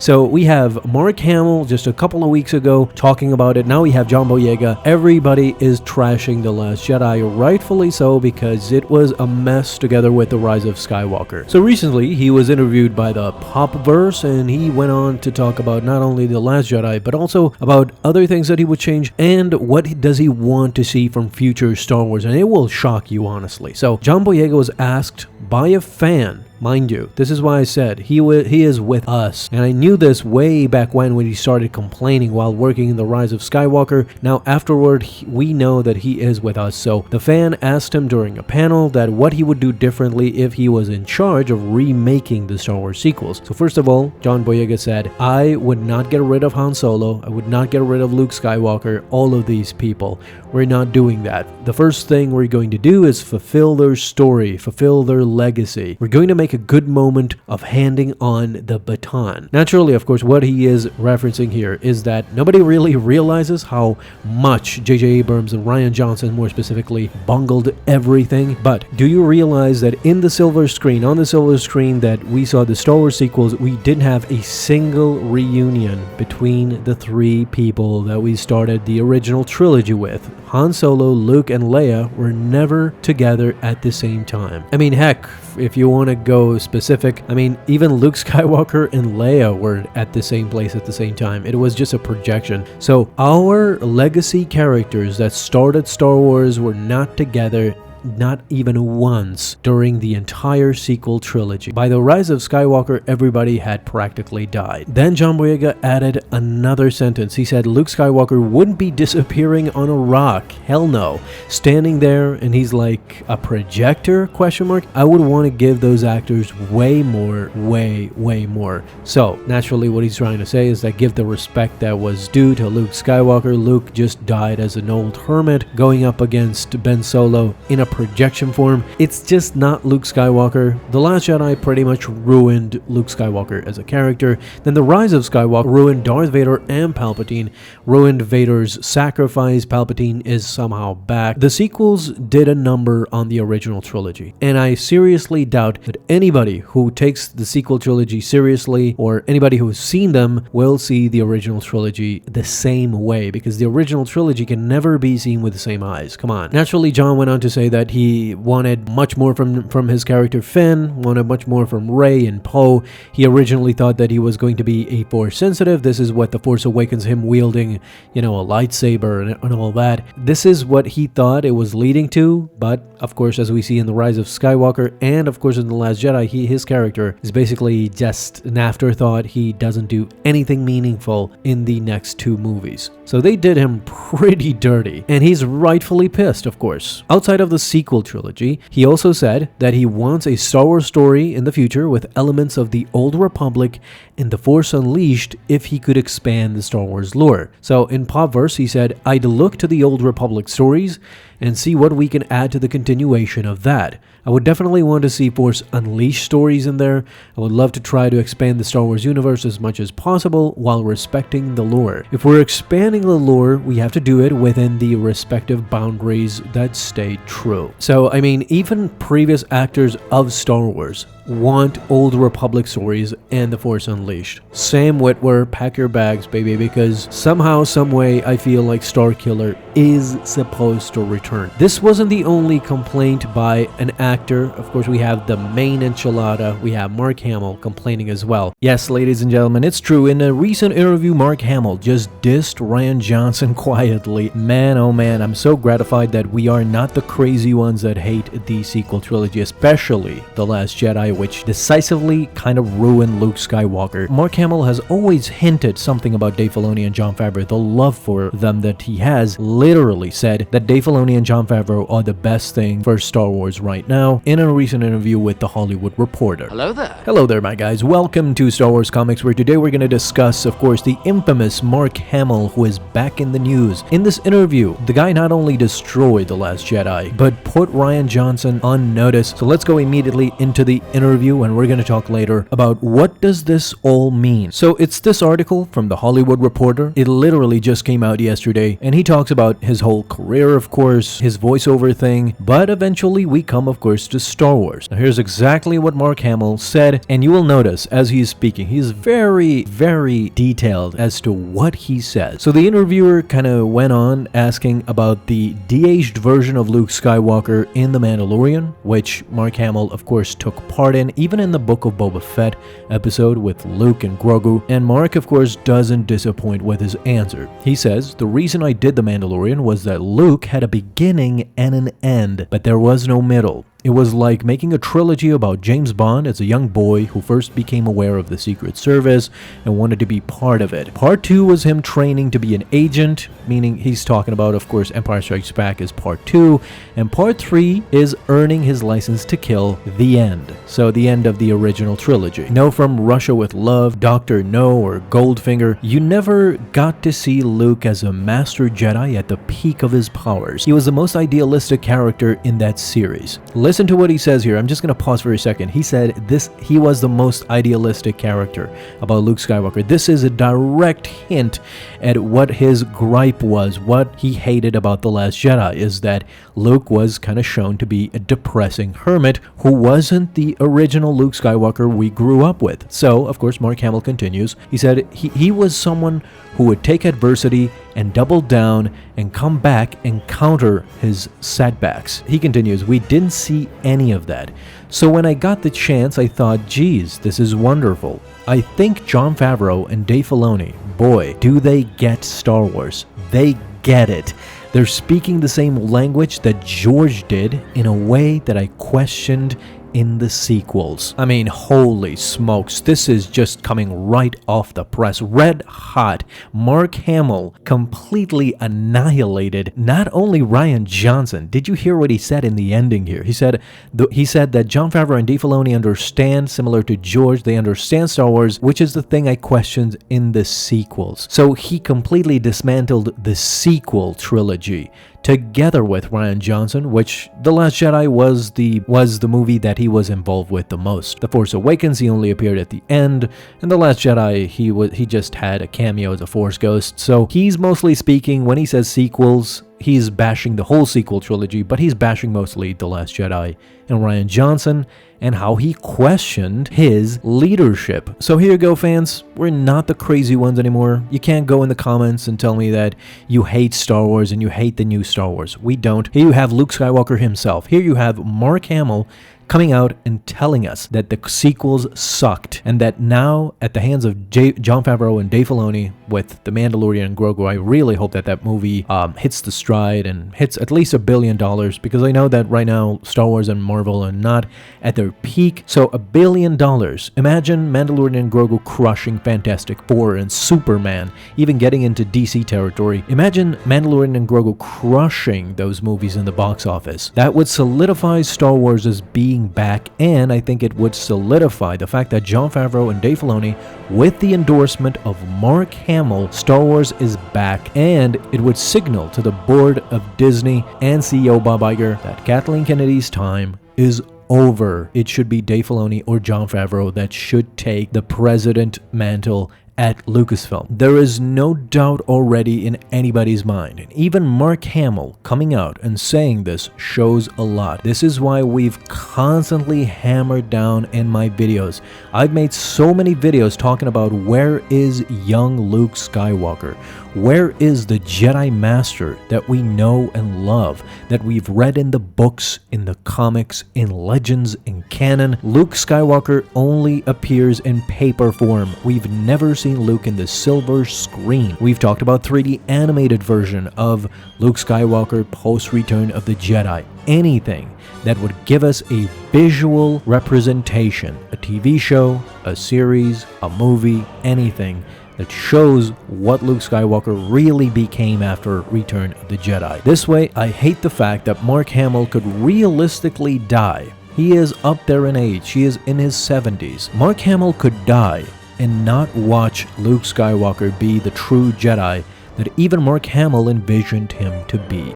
So we have Mark Hamill just a couple of weeks ago talking about it. Now we have John Boyega. Everybody is trashing The Last Jedi, rightfully so, because it was a mess together with The Rise of Skywalker. So recently he was interviewed by the Popverse, and he went on to talk about not only The Last Jedi, but also about other things that he would change and what does he want to see from future Star Wars. And it will shock you, honestly. So John Boyega was asked by a fan. Mind you, this is why I said he is with us. And I knew this way back when he started complaining while working in The Rise of Skywalker. Now afterward, we know that he is with us. So the fan asked him during a panel that what he would do differently if he was in charge of remaking the Star Wars sequels. So first of all, John Boyega said, I would not get rid of Han Solo. I would not get rid of Luke Skywalker. All of these people. We're not doing that. The first thing we're going to do is fulfill their story, fulfill their legacy. We're going to make a good moment of handing on the baton. Naturally, of course, what he is referencing here is that nobody really realizes how much J.J. Abrams and Rian Johnson, more specifically, bungled everything. But do you realize that on the silver screen that we saw the Star Wars sequels, we didn't have a single reunion between the three people that we started the original trilogy with? Han Solo, Luke, and Leia were never together at the same time. I mean, heck, if you want to go specific, I mean, even Luke Skywalker and Leia were at the same place at the same time. It was just a projection. So our legacy characters that started Star Wars were not together, not even once during the entire sequel trilogy. By The Rise of Skywalker, everybody had practically died. Then John Boyega added another sentence. He said Luke Skywalker wouldn't be disappearing on a rock. Hell no. Standing there and he's like a projector, question mark. I would want to give those actors way more. So naturally what he's trying to say is that give the respect that was due to Luke Skywalker. Luke just died as an old hermit going up against Ben Solo in a projection form. It's just not Luke Skywalker. The Last Jedi pretty much ruined Luke Skywalker as a character. Then The Rise of Skywalker ruined Darth Vader and Palpatine, ruined Vader's sacrifice. Palpatine is somehow back. The sequels did a number on the original trilogy, and I seriously doubt that anybody who takes the sequel trilogy seriously or anybody who's seen them will see the original trilogy the same way, because the original trilogy can never be seen with the same eyes. Come on. Naturally, John went on to say that he wanted much more from his character Finn, wanted much more from Rey and Poe. He originally thought that he was going to be a Force sensitive. This is what The Force Awakens him wielding, a lightsaber and all that. This is what he thought it was leading to, but of course, as we see in The Rise of Skywalker and of course in The Last Jedi, his character is basically just an afterthought. He doesn't do anything meaningful in the next two movies. So they did him pretty dirty, and he's rightfully pissed, of course. Outside of the sequel trilogy, he also said that he wants a Star Wars story in the future with elements of the Old Republic and the Force Unleashed if he could expand the Star Wars lore. So in Popverse, he said, I'd look to the Old Republic stories and see what we can add to the continuation of that. I would definitely want to see Force Unleashed stories in there. I would love to try to expand the Star Wars universe as much as possible while respecting the lore. If we're expanding the lore, we have to do it within the respective boundaries that stay true. So, I mean, even previous actors of Star Wars want Old Republic stories and the Force Unleashed. Sam Witwer, pack your bags, baby, because somehow, someway, I feel like Starkiller is supposed to return. This wasn't the only complaint by an actor. Of course, we have the main enchilada. We have Mark Hamill complaining as well. Yes, ladies and gentlemen, it's true. In a recent interview, Mark Hamill just dissed Rian Johnson quietly. Man, oh man, I'm so gratified that we are not the crazy ones that hate the sequel trilogy, especially The Last Jedi, which decisively kind of ruined Luke Skywalker. Mark Hamill has always hinted something about Dave Filoni and Jon Favreau. The love for them that he has literally said that Dave Filoni and Jon Favreau are the best thing for Star Wars right now in a recent interview with The Hollywood Reporter. Hello there. Hello there, my guys. Welcome to Star Wars Comics, where today we're going to discuss, of course, the infamous Mark Hamill, who is back in the news. In this interview, the guy not only destroyed The Last Jedi, but put Rian Johnson on notice. So let's go immediately into the interview interview, and we're going to talk later about what does this all mean. So it's this article from the Hollywood Reporter. It literally just came out yesterday, and he talks about his whole career, of course, his voiceover thing, but eventually we come, of course, to Star Wars. Now here's exactly what Mark Hamill said, and you will notice as he's speaking, he's very, very detailed as to what he says. So the interviewer kind of went on asking about the de-aged version of Luke Skywalker in The Mandalorian, which Mark Hamill, of course, took part in, even in the Book of Boba Fett episode with Luke and Grogu. And Mark, of course, doesn't disappoint with his answer. He says, "The reason I did The Mandalorian was that Luke had a beginning and an end, but there was no middle. It was like making a trilogy about James Bond as a young boy who first became aware of the Secret Service and wanted to be part of it. Part 2 was him training to be an agent," meaning he's talking about, of course, Empire Strikes Back is Part 2, and Part 3 is earning his license to kill, the end. So the end of the original trilogy. No, from Russia with Love, Dr. No, or Goldfinger, you never got to see Luke as a master Jedi at the peak of his powers. He was the most idealistic character in that series. Listen to what he says here. I'm just going to pause for a second. He said he was the most idealistic character about Luke Skywalker. This is a direct hint at what his gripe was, what he hated about The Last Jedi, is that Luke was kind of shown to be a depressing hermit who wasn't the original Luke Skywalker we grew up with. So, of course, Mark Hamill continues. He said he was someone who would take adversity and double down and come back and counter his setbacks. He continues, "We didn't see any of that. So when I got the chance, I thought, geez, this is wonderful. I think Jon Favreau and Dave Filoni, boy, do they get Star Wars. They get it. They're speaking the same language that George did in a way that I questioned in the sequels." I mean, holy smokes, this is just coming right off the press, red hot. Mark Hamill completely annihilated not only Rian Johnson. Did you hear what he said in the ending here? He said that Jon Favreau and Dave Filoni understand, similar to George, they understand Star Wars, which is the thing I questioned in the sequels. So he completely dismantled the sequel trilogy together with Rian Johnson, which The Last Jedi was the movie that he was involved with the most. The Force Awakens, he only appeared at the end, and The Last Jedi, he just had a cameo as a Force ghost. So he's mostly speaking, when he says sequels, he's bashing the whole sequel trilogy, but he's bashing mostly The Last Jedi and Rian Johnson and how he questioned his leadership. So here you go, fans. We're not the crazy ones anymore. You can't go in the comments and tell me that you hate Star Wars and you hate the new Star Wars. We don't. Here you have Luke Skywalker himself. Here you have Mark Hamill coming out and telling us that the sequels sucked, and that now, at the hands of Jon Favreau and Dave Filoni with The Mandalorian and Grogu, I really hope that movie hits the stride and hits at least $1 billion, because I know that right now Star Wars and Marvel are not at their peak. So $1 billion. Imagine Mandalorian and Grogu crushing Fantastic Four and Superman, even getting into DC territory. Imagine Mandalorian and Grogu crushing those movies in the box office. That would solidify Star Wars as being back, and I think it would solidify the fact that Jon Favreau and Dave Filoni, with the endorsement of Mark Hamill, Star Wars is back, and it would signal to the board of Disney and CEO Bob Iger that Kathleen Kennedy's time is over. It should be Dave Filoni or Jon Favreau that should take the president mantle at Lucasfilm. There is no doubt already in anybody's mind, and even Mark Hamill coming out and saying this shows a lot. This is why we've constantly hammered down in my videos. I've made so many videos talking about where is young Luke Skywalker? Where is the Jedi Master that we know and love, that we've read in the books, in the comics, in legends, in canon? Luke Skywalker only appears in paper form. We've never seen Luke in the silver screen. We've talked about 3D animated version of Luke Skywalker post Return of the Jedi. Anything that would give us a visual representation, a TV show, a series, a movie, anything that shows what Luke Skywalker really became after Return of the Jedi. This way, I hate the fact that Mark Hamill could realistically die. He is up there in age. He is in his 70s. Mark Hamill could die and not watch Luke Skywalker be the true Jedi that even Mark Hamill envisioned him to be.